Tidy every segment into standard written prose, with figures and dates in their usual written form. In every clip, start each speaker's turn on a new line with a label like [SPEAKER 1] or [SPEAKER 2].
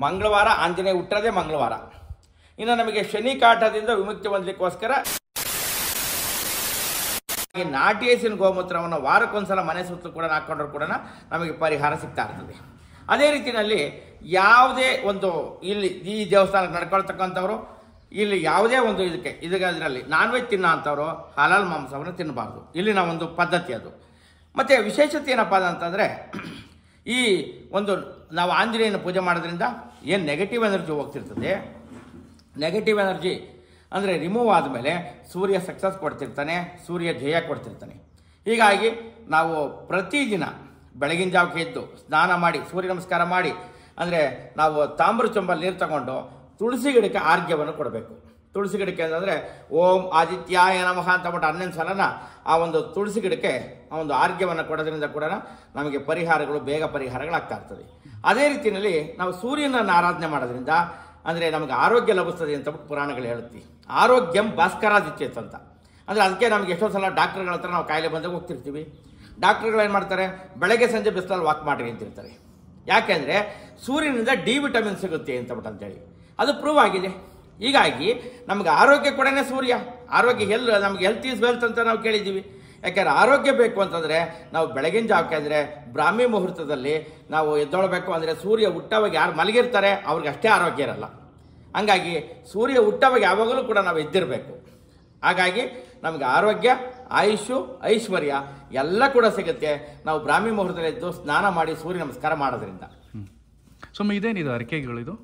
[SPEAKER 1] ಮಂಗಳವಾರ ಆಂಜನೇಯ ಹುಟ್ಟೋದೇ ಮಂಗಳವಾರ. ಇನ್ನು ನಮಗೆ ಶನಿ ಕಾಟದಿಂದ ವಿಮುಕ್ತಿ ಹೊಂದಲಿಕ್ಕೋಸ್ಕರ ನಾಟಿ ಹಸಿನ ಗೋಮೂತ್ರವನ್ನು ವಾರಕ್ಕೊಂದ್ಸಲ ಮನೆ ಸುತ್ತಲೂ ಕೂಡ ಹಾಕೊಂಡ್ರು ಕೂಡ ನಮಗೆ ಪರಿಹಾರ ಸಿಗ್ತಾ ಇರ್ತದೆ. ಅದೇ ರೀತಿಯಲ್ಲಿ ಯಾವುದೇ ಒಂದು ಇಲ್ಲಿ ಈ ದೇವಸ್ಥಾನಕ್ಕೆ ನಡ್ಕೊಳ್ತಕ್ಕಂಥವ್ರು ಇಲ್ಲಿ ಯಾವುದೇ ಒಂದು ಇದರಲ್ಲಿ ನಾನ್ ವೆಜ್ ತಿನ್ನೋ ಅಂಥವ್ರು ಹಲಾಲ್ ಮಾಂಸವನ್ನು ತಿನ್ನಬಾರ್ದು. ಇಲ್ಲಿನ ಒಂದು ಪದ್ಧತಿ ಅದು. ಮತ್ತು ವಿಶೇಷತೆ ಏನಪ್ಪ ಅಂತಂದರೆ ಈ ಒಂದು ನಾವು ಆಂಜನೇಯನ ಪೂಜೆ ಮಾಡೋದ್ರಿಂದ ಏನು ನೆಗೆಟಿವ್ ಎನರ್ಜಿ ಹೋಗ್ತಿರ್ತದೆ, ನೆಗೆಟಿವ್ ಎನರ್ಜಿ ಅಂದರೆ ರಿಮೂವ್ ಆದಮೇಲೆ ಸೂರ್ಯ ಸಕ್ಸಸ್ ಕೊಡ್ತಿರ್ತಾನೆ, ಸೂರ್ಯ ಜಯ ಕೊಡ್ತಿರ್ತಾನೆ. ಹೀಗಾಗಿ ನಾವು ಪ್ರತಿದಿನ ಬೆಳಗಿನ ಜಾವಕ್ಕೆ ಎದ್ದು ಸ್ನಾನ ಮಾಡಿ ಸೂರ್ಯ ನಮಸ್ಕಾರ ಮಾಡಿ, ಅಂದರೆ ನಾವು ತಾಮ್ರ ಚೊಂಬಲ್ಲಿ ನೀರು ತಗೊಂಡು ತುಳಸಿ ಗಿಡಕ್ಕೆ ಆರ್ಘ್ಯವನ್ನು ಕೊಡಬೇಕು. ತುಳಸಿ ಗಿಡಕ್ಕೆ ಅಂತಂದರೆ ಓಂ ಆದಿತ್ಯಾಯ ನಮಃ ಅಂತ ಬಿಟ್ಟು 11 ಸಲನ ಆ ಒಂದು ತುಳಸಿ ಗಿಡಕ್ಕೆ ಆ ಒಂದು ಆರ್ಘ್ಯವನ್ನು ಕೊಡೋದ್ರಿಂದ ಕೂಡ ನಮಗೆ ಪರಿಹಾರಗಳು ಬೇಗ ಪರಿಹಾರಗಳಾಗ್ತಾ ಇರ್ತದೆ. ಅದೇ ರೀತಿಯಲ್ಲಿ ನಾವು ಸೂರ್ಯನನ್ನು ಆರಾಧನೆ ಮಾಡೋದ್ರಿಂದ ಅಂದರೆ ನಮಗೆ ಆರೋಗ್ಯ ಲಭಿಸ್ತದೆ ಅಂತ ಬಿಟ್ಟು ಪುರಾಣಗಳು ಹೇಳುತ್ತಿ. ಆರೋಗ್ಯಂ ಭಾಸ್ಕರಾದಿತ್ಯತ್ ಅಂತ. ಅಂದರೆ ಅದಕ್ಕೆ ನಮಗೆ ಎಷ್ಟೋ ಸಲ ಡಾಕ್ಟರ್ಗಳ ಹತ್ರ ನಾವು ಕಾಯಿಲೆ ಬಂದಾಗ ಹೋಗ್ತಿರ್ತೀವಿ. ಡಾಕ್ಟರ್ಗಳು ಏನು ಮಾಡ್ತಾರೆ, ಬೆಳಗ್ಗೆ ಸಂಜೆ ಬಿಸಿಲಲ್ಲಿ ವಾಕ್ ಮಾಡಿರಿ ಅಂತಿರ್ತಾರೆ. ಯಾಕೆಂದರೆ ಸೂರ್ಯನಿಂದ ಡಿ ವಿಟಮಿನ್ ಸಿಗುತ್ತೆ ಅಂತ ಅಂತೇಳಿ ಅದು ಪ್ರೂವ್ ಆಗಿದೆ. ಹೀಗಾಗಿ ನಮಗೆ ಆರೋಗ್ಯ ಕೊಡೋನೇ ಸೂರ್ಯ. ಆರೋಗ್ಯ ನಮಗೆ ಹೆಲ್ತ್ ಈಸ್ ವೆಲ್ತ್ ಅಂತ ನಾವು ಕೇಳಿದ್ದೀವಿ. ಯಾಕೆಂದರೆ ಆರೋಗ್ಯ ಬೇಕು ಅಂತಂದರೆ ನಾವು ಬೆಳಗಿನ ಜಾವಕ್ಕೆ ಅಂದರೆ ಬ್ರಾಹ್ಮಿ ಮುಹೂರ್ತದಲ್ಲಿ ನಾವು ಎದ್ದೊಳ್ಬೇಕು. ಅಂದರೆ ಸೂರ್ಯ ಹುಟ್ಟವಾಗ ಯಾರು ಮಲಗಿರ್ತಾರೆ ಅವ್ರಿಗೆ ಅಷ್ಟೇ ಆರೋಗ್ಯ ಇರಲ್ಲ. ಹಂಗಾಗಿ ಸೂರ್ಯ ಹುಟ್ಟವಾಗ ಯಾವಾಗಲೂ ಕೂಡ ನಾವು ಎದ್ದಿರಬೇಕು. ಹಾಗಾಗಿ ನಮಗೆ ಆರೋಗ್ಯ, ಆಯುಷು, ಐಶ್ವರ್ಯ ಎಲ್ಲ ಕೂಡ ಸಿಗುತ್ತೆ ನಾವು ಬ್ರಾಹ್ಮಿ ಮುಹೂರ್ತದಲ್ಲಿ ಎದ್ದು ಸ್ನಾನ ಮಾಡಿ ಸೂರ್ಯ ನಮಸ್ಕಾರ ಮಾಡೋದ್ರಿಂದ.
[SPEAKER 2] ಸುಮ್ಮನೆ ಇದೇನಿದು ಅರಕೆಗಳು?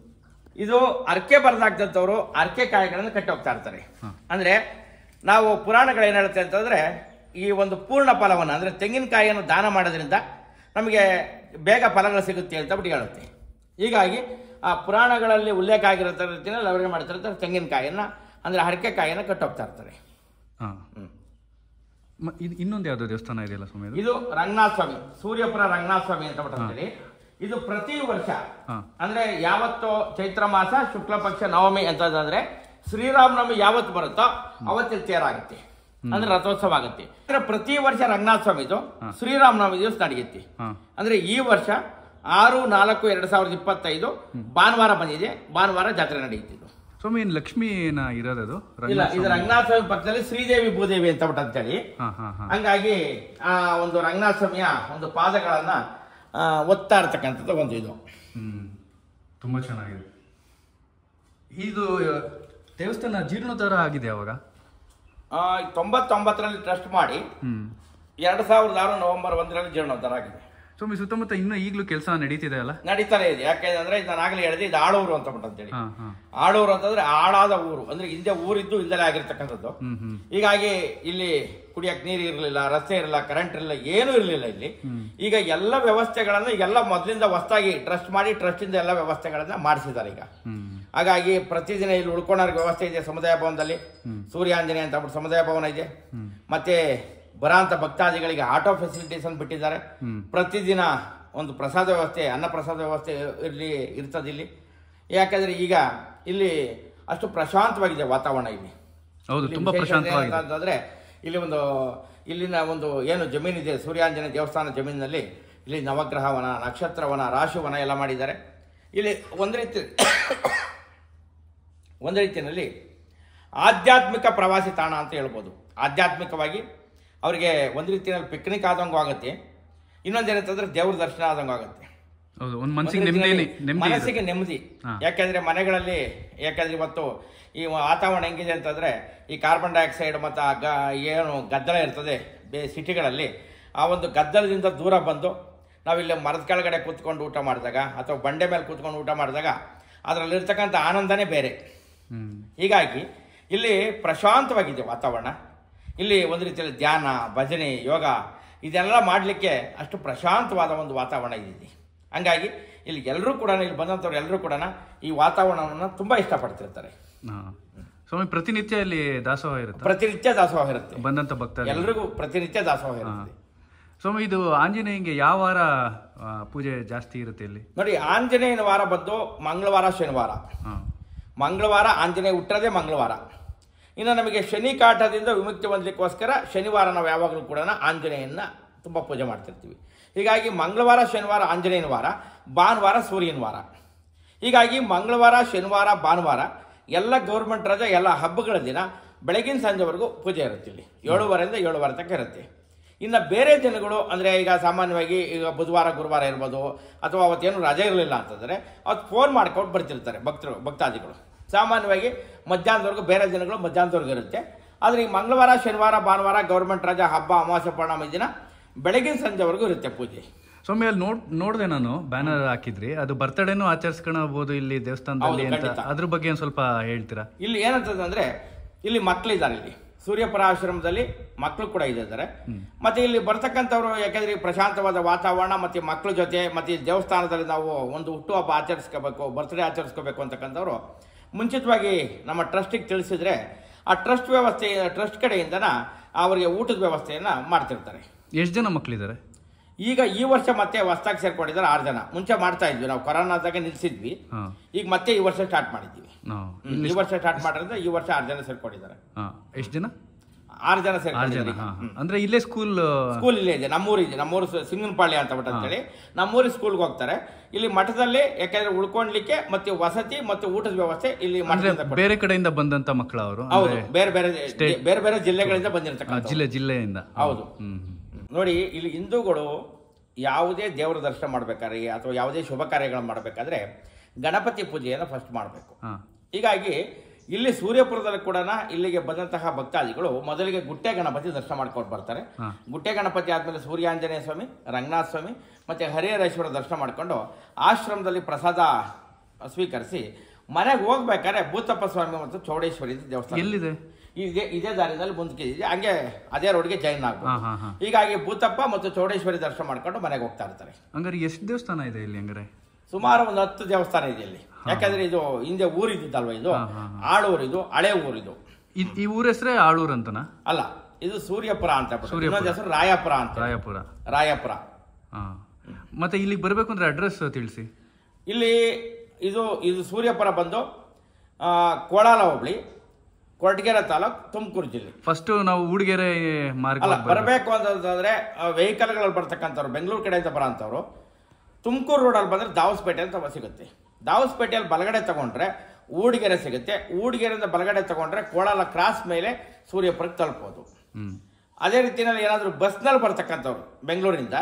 [SPEAKER 1] ಇದು ಅರಕೆ ಬರೆದಾಗ್ದಂಥವ್ರು ಅರಕೆ ಕಾಯಿಗಳನ್ನು ಕಟ್ಟಿ ಹೋಗ್ತಾ ಇರ್ತಾರೆ. ಅಂದರೆ ನಾವು ಪುರಾಣಗಳು ಏನು ಹೇಳುತ್ತೆ ಅಂತಂದರೆ ಈ ಒಂದು ಪೂರ್ಣ ಫಲವನ್ನು ಅಂದರೆ ತೆಂಗಿನಕಾಯಿಯನ್ನು ದಾನ ಮಾಡೋದ್ರಿಂದ ನಮಗೆ ಬೇಗ ಫಲಗಳು ಸಿಗುತ್ತೆ ಅಂತ ಬಿಟ್ಟು ಹೇಳುತ್ತೆ. ಹೀಗಾಗಿ ಆ ಪುರಾಣಗಳಲ್ಲಿ ಉಲ್ಲೇಖ ಆಗಿರೋ ರೀತಿಯಲ್ಲಿ ಅವ್ರಿಗೆ ಮಾಡ್ತಿರ್ತಾರೆ ತೆಂಗಿನಕಾಯಿಯನ್ನು ಅಂದರೆ ಹರಕೆ ಕಾಯಿಯನ್ನು ಕಟ್ಟೋಗ್ತಾ ಇರ್ತಾರೆ.
[SPEAKER 2] ಇನ್ನೊಂದು ಯಾವುದೋ ದೇವಸ್ಥಾನ ಇದೆಯಲ್ಲ ಸ್ವಾಮಿ?
[SPEAKER 1] ಇದು ರಂಗನಾಥ ಸ್ವಾಮಿ, ಸೂರ್ಯಪುರ ರಂಗನಾಥ ಸ್ವಾಮಿ ಅಂತ ಬಿಟ್ಟು ಇದು ಪ್ರತಿ ವರ್ಷ ಅಂದ್ರೆ ಯಾವತ್ತು ಚೈತ್ರ ಮಾಸ ಶುಕ್ಲ ಪಕ್ಷ ನವಮಿ ಅಂತಂದ್ರೆ ಶ್ರೀರಾಮನವಮಿ ಯಾವತ್ತು ಬರುತ್ತೋ ಅವತ್ತಿನ ತೇರಾಗುತ್ತೆ, ಅಂದ್ರೆ ರಥೋತ್ಸವ ಆಗುತ್ತೆ. ಪ್ರತಿ ವರ್ಷ ರಂಗನಾಥ ಸ್ವಾಮಿದು ಶ್ರೀರಾಮನವಮಿ ದಿವಸ ನಡೆಯುತ್ತೆ. ಅಂದ್ರೆ ಈ ವರ್ಷ 6/4/2025 ಭಾನುವಾರ ಬಂದಿದೆ. ಭಾನುವಾರ ಜಾತ್ರೆ ನಡೆಯುತ್ತಿದ್ದು.
[SPEAKER 2] ಸ್ವಾಮಿ ಲಕ್ಷ್ಮೀನ ಇರೋದು
[SPEAKER 1] ಇಲ್ಲ, ಇದು ರಂಗನಾಥ ಸ್ವಾಮಿ ಪಕ್ಕದಲ್ಲಿ ಶ್ರೀದೇವಿ ಭೂದೇವಿ ಅಂತ ಬಿಟ್ಟು ಅಂತೇಳಿ. ಹಂಗಾಗಿ ಆ ಒಂದು ರಂಗನಾಥ ಸ್ವಾಮಿಯ ಒಂದು ಪಾದಗಳನ್ನ ಒತ್ತಾ ಇರ್ತಕ್ಕಂಥದ್ದು ಒಂದು ಇದು
[SPEAKER 2] ತುಂಬಾ ಚೆನ್ನಾಗಿದೆ. ಇದು ದೇವಸ್ಥಾನ ಜೀರ್ಣೋದ್ಧಾರ ಆಗಿದೆ ಅವಾಗ
[SPEAKER 1] 99ರಲ್ಲಿ ಟ್ರಸ್ಟ್ ಮಾಡಿ 2006 ನವೆಂಬರ್ 1ರಲ್ಲಿ ಜೀರ್ಣೋದ್ಧಾರ ಆಗಿದೆ.
[SPEAKER 2] ಸ್ವಾಮಿ ಸುತ್ತಮುತ್ತ ಇನ್ನೂ ಈಗಲೂ ಕೆಲಸ ನಡೀತಿದೆ ಅಲ್ಲ?
[SPEAKER 1] ನಡೀತಾನೆ ಇದೆ. ಯಾಕೆಂದ್ರೆ ನಾನು ಆಗಲೇ ಹೇಳಿದೆ ಇದು ಆಳೂರು ಅಂತ ಅಂತೇಳಿ. ಆಳೂರು ಅಂತಂದ್ರೆ ಆಳಾದ ಊರು, ಅಂದ್ರೆ ಹಿಂದೆ ಊರಿದ್ದು ಇಲ್ದಲೇ ಆಗಿರ್ತಕ್ಕಂಥದ್ದು. ಹೀಗಾಗಿ ಇಲ್ಲಿ ಕುಡಿಯಕ್ಕೆ ನೀರು ಇರಲಿಲ್ಲ, ರಸ್ತೆ ಇರಲಿಲ್ಲ, ಕರೆಂಟ್ ಇರಲಿಲ್ಲ, ಏನೂ ಇರಲಿಲ್ಲ ಇಲ್ಲಿ. ಈಗ ಎಲ್ಲ ವ್ಯವಸ್ಥೆಗಳನ್ನ ಎಲ್ಲ ಮೊದಲಿಂದ ಹೊಸದಾಗಿ ಟ್ರಸ್ಟ್ ಮಾಡಿ ಟ್ರಸ್ಟ್ ಇಂದ ಎಲ್ಲ ವ್ಯವಸ್ಥೆಗಳನ್ನ ಮಾಡಿಸಿದ್ದಾರೆ ಈಗ. ಹಾಗಾಗಿ ಪ್ರತಿದಿನ ಇಲ್ಲಿ ಉಳ್ಕೊಳ್ಳೋರ್ಗೆ ವ್ಯವಸ್ಥೆ ಇದೆ. ಸಮುದಾಯ ಭವನದಲ್ಲಿ ಸೂರ್ಯಾಂಜನೇಯ ಅಂತ ಬಿಟ್ಟು ಸಮುದಾಯ ಭವನ ಇದೆ. ಮತ್ತೆ ಬರಾಂತ ಭಕ್ತಾದಿಗಳಿಗೆ ಆಟೋ ಫೆಸಿಲಿಟೀಸ್ ಅನ್ನು ಬಿಟ್ಟಿದ್ದಾರೆ. ಪ್ರತಿದಿನ ಒಂದು ಪ್ರಸಾದ ವ್ಯವಸ್ಥೆ, ಅನ್ನ ಪ್ರಸಾದ ವ್ಯವಸ್ಥೆ ಇರ್ತದೆ ಇಲ್ಲಿ. ಯಾಕಂದ್ರೆ ಈಗ ಇಲ್ಲಿ ಅಷ್ಟು ಪ್ರಶಾಂತವಾಗಿದೆ ವಾತಾವರಣ. ಇಲ್ಲಿ ಅಂತಂದ್ರೆ ಇಲ್ಲಿನ ಒಂದು ಏನು ಜಮೀನಿದೆ ಸೂರ್ಯಾಂಜನೇಯ ದೇವಸ್ಥಾನ ಜಮೀನಿನಲ್ಲಿ ಇಲ್ಲಿ ನವಗ್ರಹವನ, ನಕ್ಷತ್ರವನ, ರಾಶಿವನ ಎಲ್ಲ ಮಾಡಿದ್ದಾರೆ. ಇಲ್ಲಿ ಒಂದು ರೀತಿಯಲ್ಲಿ ಆಧ್ಯಾತ್ಮಿಕ ಪ್ರವಾಸಿ ತಾಣ ಅಂತ ಹೇಳ್ಬೋದು. ಆಧ್ಯಾತ್ಮಿಕವಾಗಿ ಅವರಿಗೆ ಒಂದು ರೀತಿಯಲ್ಲಿ ಪಿಕ್ನಿಕ್ ಆದಂಗೂ ಆಗುತ್ತೆ. ಇನ್ನೊಂದೇನಂತಂದ್ರೆ ದೇವ್ರ ದರ್ಶನ ಆದಂಗೂ ಆಗುತ್ತೆ. ಮನಸ್ಸಿಗೆ ನೆಮ್ಮದಿ. ಯಾಕೆಂದ್ರೆ ಮನೆಗಳಲ್ಲಿ ಯಾಕಂದ್ರೆ ಇವತ್ತು ಈ ವಾತಾವರಣ ಹೆಂಗಿದೆ ಅಂತಂದ್ರೆ ಈ ಕಾರ್ಬನ್ ಡೈಆಕ್ಸೈಡ್ ಮತ್ತು ಏನು ಗದ್ದಲ ಇರ್ತದೆ ಸಿಟಿಗಳಲ್ಲಿ, ಆ ಒಂದು ಗದ್ದಲದಿಂದ ದೂರ ಬಂದು ನಾವಿಲ್ಲಿ ಮರದ ಕೆಳಗಡೆ ಕೂತ್ಕೊಂಡು ಊಟ ಮಾಡಿದಾಗ ಅಥವಾ ಬಂಡೆ ಮೇಲೆ ಕೂತ್ಕೊಂಡು ಊಟ ಮಾಡಿದಾಗ ಅದರಲ್ಲಿರ್ತಕ್ಕಂಥ ಆನಂದನೇ ಬೇರೆ. ಹೀಗಾಗಿ ಇಲ್ಲಿ ಪ್ರಶಾಂತವಾಗಿದೆ ವಾತಾವರಣ. ಇಲ್ಲಿ ಒಂದು ರೀತಿಯಲ್ಲಿ ಧ್ಯಾನ, ಭಜನೆ, ಯೋಗ ಇದೆಲ್ಲ ಮಾಡಲಿಕ್ಕೆ ಅಷ್ಟು ಪ್ರಶಾಂತವಾದ ಒಂದು ವಾತಾವರಣ ಇದೆ. ಹಂಗಾಗಿ ಇಲ್ಲಿ ಎಲ್ಲರೂ ಕೂಡ ಇಲ್ಲಿ ಬಂದಂಥವ್ರು ಎಲ್ಲರೂ ಕೂಡ ಈ ವಾತಾವರಣವನ್ನು ತುಂಬ ಇಷ್ಟಪಡ್ತಿರ್ತಾರೆ.
[SPEAKER 2] ಸ್ವಾಮಿ ಪ್ರತಿನಿತ್ಯ ಇಲ್ಲಿ ದಾಸೋಹ ಇರುತ್ತೆ?
[SPEAKER 1] ಪ್ರತಿನಿತ್ಯ ದಾಸೋಹ ಇರುತ್ತೆ.
[SPEAKER 2] ಬಂದಂಥ ಭಕ್ತರು ಎಲ್ರಿಗೂ
[SPEAKER 1] ಪ್ರತಿನಿತ್ಯ ದಾಸೋಹ ಇರುತ್ತೆ.
[SPEAKER 2] ಸ್ವಾಮಿ ಇದು ಆಂಜನೇಯಂಗೆ ಯಾವ ವಾರ ಪೂಜೆ ಜಾಸ್ತಿ ಇರುತ್ತೆ ಇಲ್ಲಿ?
[SPEAKER 1] ನೋಡಿ, ಆಂಜನೇಯನ ವಾರ ಬಂದು ಮಂಗಳವಾರ, ಶನಿವಾರ. ಮಂಗಳವಾರ ಆಂಜನೇಯ ಹುಟ್ಟೋದೇ ಮಂಗಳವಾರ. ಇನ್ನು ನಮಗೆ ಶನಿ ಕಾಟದಿಂದ ವಿಮುಕ್ತಿ ಹೊಂದಲಿಕ್ಕೋಸ್ಕರ ಶನಿವಾರ ನಾವು ಯಾವಾಗಲೂ ಕೂಡ ಆಂಜನೇಯನ ತುಂಬ ಪೂಜೆ ಮಾಡ್ತಿರ್ತೀವಿ. ಹೀಗಾಗಿ ಮಂಗಳವಾರ, ಶನಿವಾರ ಆಂಜನೇಯನ ವಾರ, ಭಾನುವಾರ ಸೂರ್ಯನ ವಾರ. ಹೀಗಾಗಿ ಮಂಗಳವಾರ, ಶನಿವಾರ, ಭಾನುವಾರ ಎಲ್ಲ ಗೌರ್ಮೆಂಟ್ ರಜೆ, ಎಲ್ಲ ಹಬ್ಬಗಳ ದಿನ ಬೆಳಗಿನ ಸಂಜೆವರೆಗೂ ಪೂಜೆ ಇರುತ್ತೆ. ಇಲ್ಲಿ 7:30 ಇಂದ 7:30 ತನಕ ಇರುತ್ತೆ. ಇನ್ನು ಬೇರೆ ದಿನಗಳು ಅಂದರೆ ಈಗ ಸಾಮಾನ್ಯವಾಗಿ ಈಗ ಬುಧವಾರ, ಗುರುವಾರ ಇರ್ಬೋದು, ಅಥವಾ ಅವತ್ತೇನು ರಜೆ ಇರಲಿಲ್ಲ ಅಂತಂದರೆ ಅವತ್ತು ಫೋನ್ ಮಾಡ್ಕೊಂಡು ಬರ್ತಿರ್ತಾರೆ ಭಕ್ತಾದಿಗಳು. ಸಾಮಾನ್ಯವಾಗಿ ಮಧ್ಯಾಹ್ನದವರೆಗೂ, ಬೇರೆ ದಿನಗಳು ಮಧ್ಯಾಹ್ನದವರೆಗೂ ಇರುತ್ತೆ. ಆದರೆ ಈ ಮಂಗಳವಾರ, ಶನಿವಾರ, ಭಾನುವಾರ ಗೌರ್ಮೆಂಟ್ ರಜಾ, ಹಬ್ಬ, ಅಮಾವಾಸ್ಯೆ, ಪೌರ್ಣಮಿ ದಿನ ಬೆಳಗಿನ ಸಂಜೆವರೆಗೂ ಇರುತ್ತೆ ಪೂಜೆ.
[SPEAKER 2] ಸ್ವಾಮಿ, ಅಲ್ಲಿ ನೋಡಿದೆ ನಾನು, ಬ್ಯಾನರ್ ಹಾಕಿದ್ರಿ, ಅದು ಬರ್ತ್ಡೇನೂ ಆಚರಿಸ್ಕೊಳ್ಬಹುದು ಇಲ್ಲಿ ದೇವಸ್ಥಾನದಲ್ಲಿ ಅಂತ. ಅದ್ರ ಬಗ್ಗೆ ಒಂದು ಸ್ವಲ್ಪ ಹೇಳ್ತೀರಾ? ಇಲ್ಲಿ
[SPEAKER 1] ಏನಂತಂದ್ರೆ, ಇಲ್ಲಿ ಮಕ್ಕಳಿದ್ದಾರೆ. ಇಲ್ಲಿ ಸೂರ್ಯಪುರ ಆಶ್ರಮದಲ್ಲಿ ಮಕ್ಕಳು ಕೂಡ ಇದ್ದಾರೆ. ಮತ್ತೆ ಇಲ್ಲಿ ಬರ್ತಕ್ಕಂಥವ್ರು, ಯಾಕೆಂದ್ರೆ ಪ್ರಶಾಂತವಾದ ವಾತಾವರಣ ಮತ್ತೆ ಮಕ್ಕಳ ಜೊತೆ, ಮತ್ತೆ ದೇವಸ್ಥಾನದಲ್ಲಿ ನಾವು ಒಂದು ಹುಟ್ಟುಹಬ್ಬ ಆಚರಿಸ್ಕೋಬೇಕು, ಬರ್ತ್ಡೇ ಆಚರಿಸ್ಕೋಬೇಕು ಅಂತಕ್ಕಂಥವ್ರು ಮುಂಚಿತವಾಗಿ ನಮ್ಮ ಟ್ರಸ್ಟಿಗೆ ತಿಳಿಸಿದ್ರೆ ಆ ಟ್ರಸ್ಟ್ ಕಡೆಯಿಂದನ ಅವರಿಗೆ ಊಟದ ವ್ಯವಸ್ಥೆಯನ್ನ ಮಾಡ್ತಿರ್ತಾರೆ.
[SPEAKER 2] ಎಷ್ಟು ಜನ ಮಕ್ಕಳಿದ್ದಾರೆ?
[SPEAKER 1] ಈಗ ಈ ವರ್ಷ ಮತ್ತೆ ಹೊಸದಾಗಿ ಸೇರ್ಕೊಂಡಿದ್ದಾರೆ 6 ಜನ. ಮುಂಚೆ ಮಾಡ್ತಾ ಇದ್ವಿ, ನಾವು ಕೊರೋನಾದಾಗ ನಿಲ್ಸಿದ್ವಿ. ಈಗ ಮತ್ತೆ ಈ ವರ್ಷ ಸ್ಟಾರ್ಟ್ ಮಾಡಿದ್ವಿ. ಈ ವರ್ಷ ಸ್ಟಾರ್ಟ್ ಮಾಡಿದ್ರೆ ಈ ವರ್ಷ 6 ಜನ ಸೇರ್ಕೊಂಡಿದ್ದಾರೆ.
[SPEAKER 2] ಎಷ್ಟು ಜನ?
[SPEAKER 1] 6 ಜನ ಸೇರ್ಕೊಂಡಿದ್ದಾರೆ.
[SPEAKER 2] ಅಂದ್ರೆ ಇಲ್ಲೇ ಸ್ಕೂಲ್
[SPEAKER 1] ಇಲ್ಲೇ ಇದೆ, ನಮ್ಮೂರು ಸಿಂಗನಪಾಳ್ಯ ಅಂತ ಹೇಳಿ ನಮ್ಮೂರಿಗೆ ಸ್ಕೂಲ್ಗೆ ಹೋಗ್ತಾರೆ. ಇಲ್ಲಿ ಮಠದಲ್ಲಿ ಯಾಕಂದ್ರೆ ಉಳ್ಕೊಂಡ್ಲಿಕ್ಕೆ ಮತ್ತೆ ವಸತಿ ಮತ್ತು ಊಟದ ವ್ಯವಸ್ಥೆ ಇಲ್ಲಿ
[SPEAKER 2] ಬೇರೆ ಕಡೆಯಿಂದ ಬಂದಂತ ಮಕ್ಕಳು ಅವರು.
[SPEAKER 1] ಹೌದು, ಬೇರೆ ಬೇರೆ ಜಿಲ್ಲೆಗಳಿಂದ ಬಂದಿರತಕ್ಕಂಥ
[SPEAKER 2] ಜಿಲ್ಲೆಯಿಂದ.
[SPEAKER 1] ಹೌದು. ನೋಡಿ, ಇಲ್ಲಿ ಹಿಂದೂಗಳು ಯಾವುದೇ ದೇವರ ದರ್ಶನ ಮಾಡ್ಬೇಕಾದ್ರೆ ಅಥವಾ ಯಾವುದೇ ಶುಭ ಕಾರ್ಯಗಳನ್ನು ಮಾಡಬೇಕಾದ್ರೆ ಗಣಪತಿ ಪೂಜೆಯನ್ನು ಫಸ್ಟ್ ಮಾಡಬೇಕು. ಹೀಗಾಗಿ ಇಲ್ಲಿ ಸೂರ್ಯಪುರದಲ್ಲಿ ಕೂಡ ಇಲ್ಲಿಗೆ ಬಂದಂತಹ ಭಕ್ತಾದಿಗಳು ಮೊದಲಿಗೆ ಗುಟ್ಟೆ ಗಣಪತಿ ದರ್ಶನ ಮಾಡ್ಕೊಂಡು ಬರ್ತಾರೆ. ಗುಟ್ಟೆ ಗಣಪತಿ ಆದ್ಮೇಲೆ ಸೂರ್ಯಾಂಜನೇಯ ಸ್ವಾಮಿ, ರಂಗನಾಥ ಸ್ವಾಮಿ ಮತ್ತೆ ಹರಿಹರೇಶ್ವರ ದರ್ಶನ ಮಾಡ್ಕೊಂಡು ಆಶ್ರಮದಲ್ಲಿ ಪ್ರಸಾದ ಸ್ವೀಕರಿಸಿ ಮನೆಗೆ ಹೋಗ್ಬೇಕಾದ್ರೆ ಭೂತಪ್ಪ ಸ್ವಾಮಿ ಮತ್ತು ಚೌಡೇಶ್ವರಿ ದೇವಸ್ಥಾನ
[SPEAKER 2] ಎಲ್ಲಿದೆ?
[SPEAKER 1] ಇದೇ ದಾರಿನಲ್ಲಿ ಮುಂದಕ್ಕೆ ಇದೆ, ಹಂಗೆ ಅದೇ ರೋಡ್ಗೆ ಜೈನ್ ಆಗ್ಬೋದು. ಹೀಗಾಗಿ ಭೂತಪ್ಪ ಮತ್ತು ಚೌಡೇಶ್ವರಿ ದರ್ಶನ ಮಾಡ್ಕೊಂಡು ಮನೆಗೆ ಹೋಗ್ತಾ ಇರ್ತಾರೆ.
[SPEAKER 2] ಹಂಗಾರೆ ಎಷ್ಟು ದೇವಸ್ಥಾನ ಇದೆ ಇಲ್ಲಿ? ಹಂಗಾರೆ
[SPEAKER 1] ಸುಮಾರು ಒಂದು 10 ದೇವಸ್ಥಾನ ಇದೆ ಇಲ್ಲಿ. ಯಾಕಂದ್ರೆ ಇದು ಹಿಂದೆ ಊರಿದ್ದಲ್ವ, ಇದು ಆಳೂರು, ಇದು ಹಳೆ ಊರಿದು.
[SPEAKER 2] ಈ ಊರ ಹೆಸರೇ ಆಳೂರು ಅಂತನಾ?
[SPEAKER 1] ಅಲ್ಲ, ಇದು ಸೂರ್ಯಪುರ ಅಂತ. ಇನ್ನೊಂದು ಹೆಸರು ರಾಯಪುರ ಅಂತ. ರಾಯಪುರ.
[SPEAKER 2] ಮತ್ತೆ ಇಲ್ಲಿಗೆ ಬರ್ಬೇಕು ಅಂದ್ರೆ ಅಡ್ರೆಸ್ ತಿಳಿಸಿ.
[SPEAKER 1] ಇಲ್ಲಿ ಇದು ಸೂರ್ಯಪುರ ಬಂದು ಕೋಳಾಲ ಹೋಬಳಿ, ಕೊರಟಗೆರೆ ತಾಲೂಕು, ತುಮಕೂರು ಜಿಲ್ಲೆ.
[SPEAKER 2] ಫಸ್ಟ್ ನಾವು ಊಡಿಗೆರೆ ಮಾರ್ಗ
[SPEAKER 1] ಬರಬೇಕು ಅಂತಂದ್ರೆ ವೆಹಿಕಲ್ಗಳಲ್ಲಿ ಬರ್ತಕ್ಕಂಥವ್ರು, ಬೆಂಗಳೂರು ಕಡೆಯಿಂದ ಬರೋಂಥವ್ರು ತುಮಕೂರು ರೋಡಲ್ಲಿ ಬಂದ್ರೆ ದಾವಸ್ಪೇಟೆ ಅಂತ ಸಿಗುತ್ತೆ. ದಾವಸ್ಪೇಟೆಯಲ್ಲಿ ಬಲಗಡೆ ತಗೊಂಡ್ರೆ ಊಡಿಗೆರೆ ಸಿಗುತ್ತೆ. ಊಡಿಗೆರೆಯಿಂದ ಬಲಗಡೆ ತಗೊಂಡ್ರೆ ಕೋಳಾಲ ಕ್ರಾಸ್ ಮೇಲೆ ಸೂರ್ಯಪುರಕ್ಕೆ ತಲುಪೋದು. ಅದೇ ರೀತಿಯಲ್ಲಿ ಏನಾದರೂ ಬಸ್ನಲ್ಲಿ ಬರ್ತಕ್ಕಂಥವ್ರು ಬೆಂಗಳೂರಿಂದ,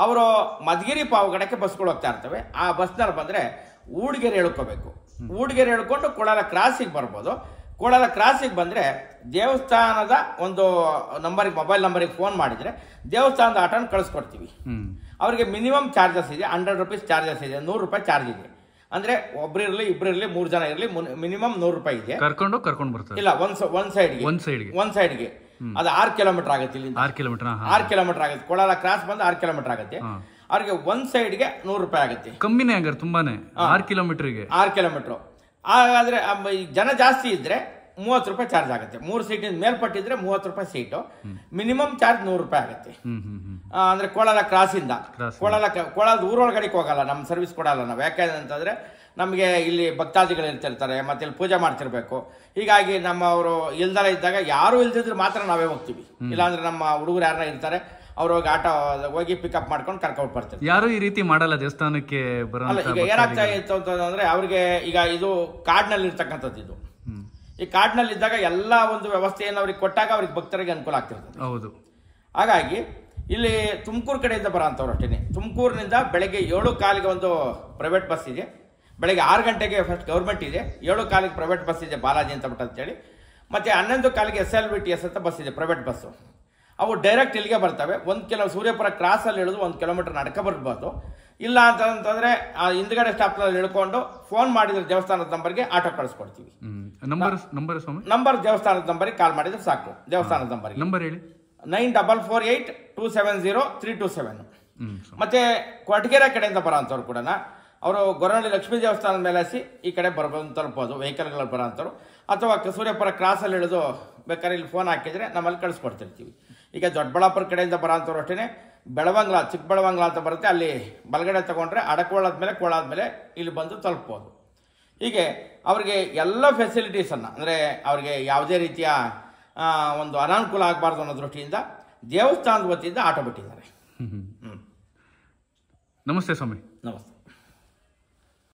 [SPEAKER 1] ಅವರು ಮಧುಗಿರಿ ಪಾವಗಡಕ್ಕೆ ಬಸ್ಗಳು ಹೋಗ್ತಾ ಇರ್ತವೆ. ಆ ಬಸ್ನಲ್ಲಿ ಬಂದರೆ ಊಡಿಗೆರೆ ಹೇಳ್ಕೋಬೇಕು. ಊಡಿಗೆರೆ ಹೇಳ್ಕೊಂಡು ಕೋಳಾಲ ಕ್ರಾಸಿಗೆ ಬರ್ಬೋದು. ಕೋಳಾಲ ಕ್ರಾಸಿಗೆ ಬಂದರೆ ದೇವಸ್ಥಾನದ ಒಂದು ನಂಬರಿಗೆ, ಮೊಬೈಲ್ ನಂಬರಿಗೆ ಫೋನ್ ಮಾಡಿದರೆ ದೇವಸ್ಥಾನದ ಆಟೋನ ಕಳಿಸ್ಕೊಡ್ತೀವಿ. ಅವರಿಗೆ ಮಿನಿಮಮ್ ಚಾರ್ಜಸ್ ಇದೆ, 100 ರೂಪೀಸ್ ಚಾರ್ಜಸ್ ಇದೆ, 100 ರೂಪಾಯಿ ಚಾರ್ಜ್ ಇದೆ. ಅಂದರೆ ಒಬ್ರು ಇರಲಿ, ಇಬ್ರು ಇರಲಿ, 3 ಜನ ಇರಲಿ, ಮಿನಿಮಮ್ 100 ರೂಪಾಯಿ ಇದೆ.
[SPEAKER 2] ಕರ್ಕೊಂಡು ಬರ್ತಾರೆ.
[SPEAKER 1] ಇಲ್ಲ, ಒಂದ್ ಸೈಡ್ಗೆ ಅದು 6 ಕಿಲೋಮೀಟರ್ ಆಗುತ್ತೆ. ಇಲ್ಲಿ 6 ಕಿಲೋಮೀಟರ್ ಆಗುತ್ತೆ. ಕೋಳಾಲ ಕ್ರಾಸ್ ಬಂದು 6 ಕಿಲೋಮೀಟರ್ ಆಗುತ್ತೆ. ಅವ್ರಿಗೆ ಒಂದ್ ಸೈಡ್ಗೆ 100 ರೂಪಾಯಿ ಆಗುತ್ತೆ.
[SPEAKER 2] ಕಮ್ಮಿನೇ ಹಂಗಾರೆ, ತುಂಬಾನೇ. 6 ಕಿಲೋಮೀಟರ್.
[SPEAKER 1] ಹಾಗಾದ್ರೆ ಜನ ಜಾಸ್ತಿ ಇದ್ರೆ 30 ರೂಪಾಯಿ ಚಾರ್ಜ್ ಆಗುತ್ತೆ. 3 ಸೀಟಿಂದ ಮೇಲ್ಪಟ್ಟಿದ್ರೆ 30 ರೂಪಾಯಿ ಸೀಟು. ಮಿನಿಮಮ್ ಚಾರ್ಜ್ 100 ರೂಪಾಯಿ ಆಗುತ್ತೆ. ಅಂದ್ರೆ ಕೋಳಾಲ ಕ್ರಾಸಿಂದ ಕೋಳಾಲದ ಊರೊಳಗಡೆಗೆ ಹೋಗಲ್ಲ, ನಮ್ಮ ಸರ್ವಿಸ್ ಕೊಡಲ್ಲ ನಾವು. ಯಾಕೆಂತಂದ್ರೆ ನಮಗೆ ಇಲ್ಲಿ ಭಕ್ತಾದಿಗಳು ಇರ್ತಿರ್ತಾರೆ, ಮತ್ತೆ ಇಲ್ಲಿ ಪೂಜೆ ಮಾಡ್ತಿರ್ಬೇಕು. ಹೀಗಾಗಿ ನಮ್ಮವರು ಇಲ್ದಲ್ಲ ಇದ್ದಾಗ, ಯಾರು ಇಲ್ದಿದ್ರೆ ಮಾತ್ರ ನಾವೇ ಹೋಗ್ತೀವಿ. ಇಲ್ಲಾಂದ್ರೆ ನಮ್ಮ ಹುಡುಗರು ಯಾರನ್ನ ಇರ್ತಾರೆ, ಅವ್ರು ಹೋಗಿ ಆಟೋ ಹೋಗಿ ಪಿಕಪ್ ಮಾಡ್ಕೊಂಡು ಕರ್ಕೊಂಡು ಬರ್ತಾರೆ.
[SPEAKER 2] ಯಾರು ಈ ರೀತಿ ಮಾಡಲ್ಲ ದೇವಸ್ಥಾನಕ್ಕೆ ಬರಲ್ಲ.
[SPEAKER 1] ಈಗ ಏನಾಗ್ತಾ ಇತ್ತು ಅಂತಂದ್ರೆ, ಅವ್ರಿಗೆ ಈಗ ಇದು ಕಾಡ್ನಲ್ಲಿ ಇರ್ತಕ್ಕಂಥದ್ದು. ಇದು ಈ ಕಾಡ್ನಲ್ಲಿ ಇದ್ದಾಗ ಎಲ್ಲ ಒಂದು ವ್ಯವಸ್ಥೆಯನ್ನು ಅವ್ರಿಗೆ ಕೊಟ್ಟಾಗ ಅವ್ರಿಗೆ ಭಕ್ತರಿಗೆ ಅನುಕೂಲ ಆಗ್ತಿರ್ತದೆ.
[SPEAKER 2] ಹೌದು.
[SPEAKER 1] ಹಾಗಾಗಿ ಇಲ್ಲಿ ತುಮಕೂರು ಕಡೆಯಿಂದ ಬರೋಂಥವ್ರು ಅಷ್ಟೇ. ತುಮಕೂರಿನಿಂದ ಬೆಳಗ್ಗೆ 7:15 ಒಂದು ಪ್ರೈವೇಟ್ ಬಸ್ ಇದೆ. ಬೆಳಗ್ಗೆ 6 ಗಂಟೆಗೆ ಫಸ್ಟ್ ಗೌರ್ಮೆಂಟ್ ಇದೆ, 7:15 ಪ್ರೈವೇಟ್ ಬಸ್ ಇದೆ, ಬಾಲಾಜಿ ಅಂತೇಳಿ. ಮತ್ತೆ 11:15 SLVTS ಅಂತ ಬಸ್ ಇದೆ, ಪ್ರೈವೇಟ್ ಬಸ್ಸು. ಅವು ಡೈರೆಕ್ಟ್ ಇಲ್ಲಿಗೆ ಬರ್ತವೆ. ಸೂರ್ಯಪುರ ಕ್ರಾಸಲ್ಲಿ ಇಳಿದು 1 ಕಿಲೋಮೀಟರ್ ನಡ್ಕ ಬರ್ಬೋದು. ಇಲ್ಲ ಅಂತಂದ್ರೆ ಹಿಂದ್ಗಡೆ ಸ್ಟಾಪ್ನಲ್ಲಿ ಇಳ್ಕೊಂಡು ಫೋನ್ ಮಾಡಿದ್ರೆ ದೇವಸ್ಥಾನದ ನಂಬರ್ಗೆ ಆಟೋ ಕಳಿಸ್ಕೊಡ್ತೀವಿ. ನಂಬರ್ ದೇವಸ್ಥಾನದ ನಂಬರ್ಗೆ ಕಾಲ್ ಮಾಡಿದ್ರೆ ಸಾಕು. ದೇವಸ್ಥಾನದ ನಂಬರ್
[SPEAKER 2] ಹೇಳಿ,
[SPEAKER 1] 9448270327. ಮತ್ತೆ ಕೊರಟಗೆರೆ ಕಡೆಯಿಂದ ಬರೋಂಥವ್ರು ಕೂಡ ಅವರು ಗೊರವಳ್ಳಿ ಲಕ್ಷ್ಮೀ ದೇವಸ್ಥಾನದ ಮೇಲೆ ಹಸಿ ಈ ಕಡೆ ಬರ್ಬೋದು, ತಲುಪೋದು ವೆಹಿಕಲ್ಗಳಲ್ಲಿ ಬರೋಂಥವ್ರು. ಅಥವಾ ಸೂರ್ಯಪುರ ಕ್ರಾಸಲ್ಲಿ ಇಳಿದು ಬೇಕಾದ್ರೆ ಇಲ್ಲಿ ಫೋನ್ ಹಾಕಿದ್ರೆ ನಮ್ಮಲ್ಲಿ ಕಳಿಸ್ಕೊಡ್ತಿರ್ತೀವಿ. ಈಗ ದೊಡ್ಡಬಳ್ಳಾಪುರ ಕಡೆಯಿಂದ ಬರೋಂಥವ್ರು ಅಷ್ಟೇ, ಚಿಕ್ಕಬೆಳವಂಗ್ಲ ಅಂತ ಬರುತ್ತೆ, ಅಲ್ಲಿ ಬಲಗಡೆ ತಗೊಂಡ್ರೆ ಕೋಳಾದ್ಮೇಲೆ ಇಲ್ಲಿ ಬಂದು ತಲುಪಬಹುದು. ಹೀಗೆ ಅವ್ರಿಗೆ ಎಲ್ಲ ಫೆಸಿಲಿಟೀಸನ್ನು, ಅಂದರೆ ಅವ್ರಿಗೆ ಯಾವುದೇ ರೀತಿಯ ಒಂದು ಅನಾನುಕೂಲ ಆಗಬಾರ್ದು ಅನ್ನೋ ದೃಷ್ಟಿಯಿಂದ ದೇವಸ್ಥಾನದ ವತಿಯಿಂದ ಆಟೋ ಬಿಟ್ಟಿದ್ದಾರೆ.
[SPEAKER 2] ನಮಸ್ತೆ ಸ್ವಾಮಿ.
[SPEAKER 1] ನಮಸ್ತೆ.